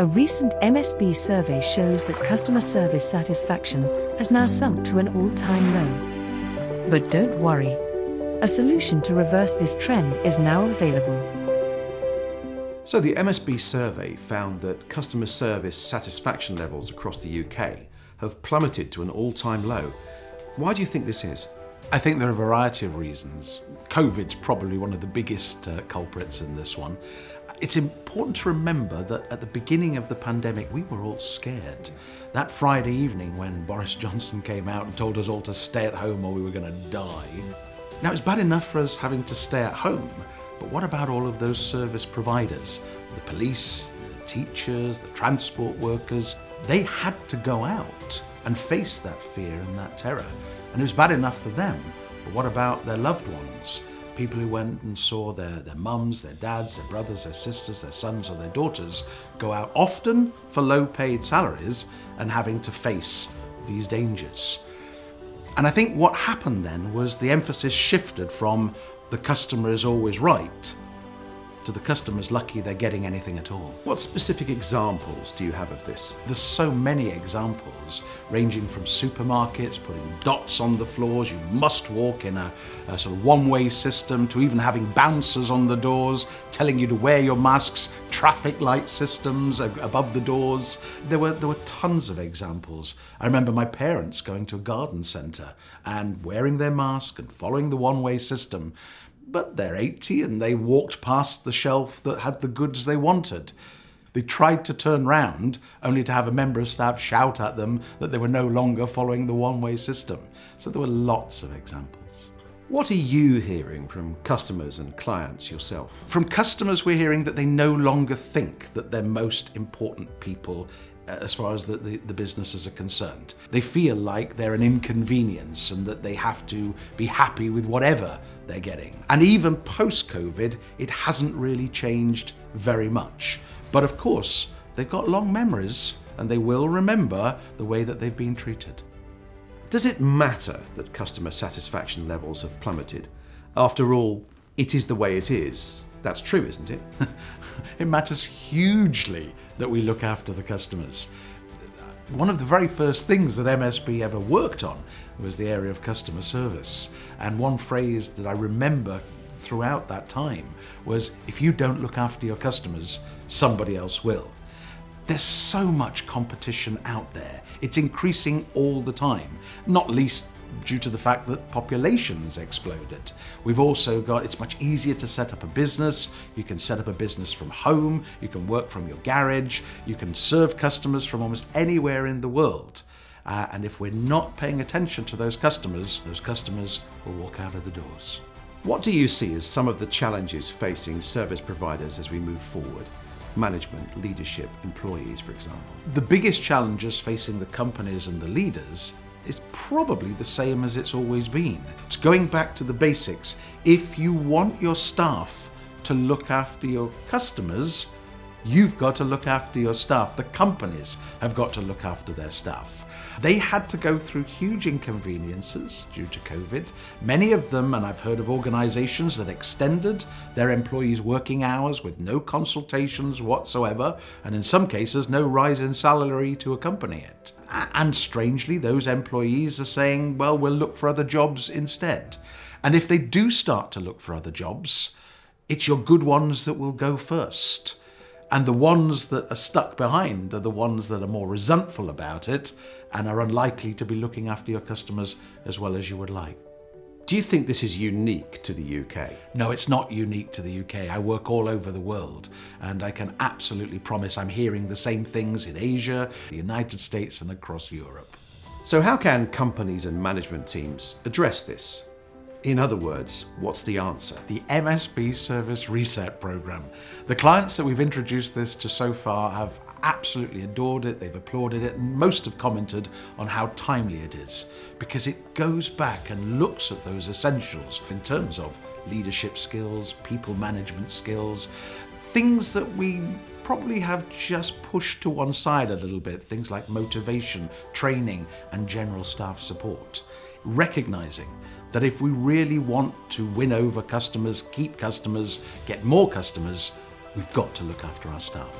A recent Msb survey shows that customer service satisfaction has now sunk to an all-time low. But don't worry. A solution to reverse this trend is now available. So the Msb survey found that customer service satisfaction levels across the UK have plummeted to an all-time low. Why do you think this is? I think there are a variety of reasons. COVID's probably one of the biggest culprits in this one. It's important to remember that at the beginning of the pandemic, we were all scared. That Friday evening when Boris Johnson came out and told us all to stay at home or we were going to die. Now, it's bad enough for us having to stay at home, but what about all of those service providers? The police, the teachers, the transport workers, they had to go out and face that fear and that terror. And it was bad enough for them, but what about their loved ones? People who went and saw their mums, their dads, their brothers, their sisters, their sons or their daughters go out often for low-paid salaries and having to face these dangers. And I think what happened then was the emphasis shifted from the customer is always right to the customer's lucky they're getting anything at all. What specific examples do you have of this? There's so many examples, ranging from supermarkets putting dots on the floors, you must walk in a sort of one-way system, to even having bouncers on the doors telling you to wear your masks, traffic light systems above the doors. There were tons of examples. I remember my parents going to a garden centre and wearing their mask and following the one-way system. But they're 80 and they walked past the shelf that had the goods they wanted. They tried to turn round only to have a member of staff shout at them that they were no longer following the one-way system. So there were lots of examples. What are you hearing from customers and clients yourself? From customers, we're hearing that they no longer think that they're most important people as far as the businesses are concerned. They feel like they're an inconvenience and that they have to be happy with whatever they're getting. And even post-COVID, it hasn't really changed very much. But of course, they've got long memories and they will remember the way that they've been treated. Does it matter that customer satisfaction levels have plummeted? After all, it is the way it is. That's true, isn't it? It matters hugely that we look after the customers. One of the very first things that Msb ever worked on was the area of customer service. And one phrase that I remember throughout that time was, if you don't look after your customers, somebody else will. There's so much competition out there. It's increasing all the time, not least due to the fact that populations exploded. We've also got, it's much easier to set up a business. You can set up a business from home, you can work from your garage, you can serve customers from almost anywhere in the world. And if we're not paying attention to those customers will walk out of the doors. What do you see as some of the challenges facing service providers as we move forward? Management, leadership, employees, for example. The biggest challenges facing the companies and the leaders is probably the same as it's always been. It's going back to the basics. If you want your staff to look after your customers, you've got to look after your staff. The companies have got to look after their staff. They had to go through huge inconveniences due to COVID. Many of them, and I've heard of organisations that extended their employees' working hours with no consultations whatsoever, and in some cases no rise in salary to accompany it. And strangely, those employees are saying, well, we'll look for other jobs instead. And if they do start to look for other jobs, it's your good ones that will go first. And the ones that are stuck behind are the ones that are more resentful about it and are unlikely to be looking after your customers as well as you would like. Do you think this is unique to the UK? No, it's not unique to the UK. I work all over the world, and I can absolutely promise I'm hearing the same things in Asia, the United States, and across Europe. So how can companies and management teams address this? In other words, what's the answer? The Msb Service Reset program. The clients that we've introduced this to so far have absolutely adored it, they've applauded it, and most have commented on how timely it is, because it goes back and looks at those essentials in terms of leadership skills, people management skills, things that we probably have just pushed to one side a little bit, things like motivation, training, and general staff support. Recognizing that if we really want to win over customers, keep customers, get more customers, we've got to look after our staff.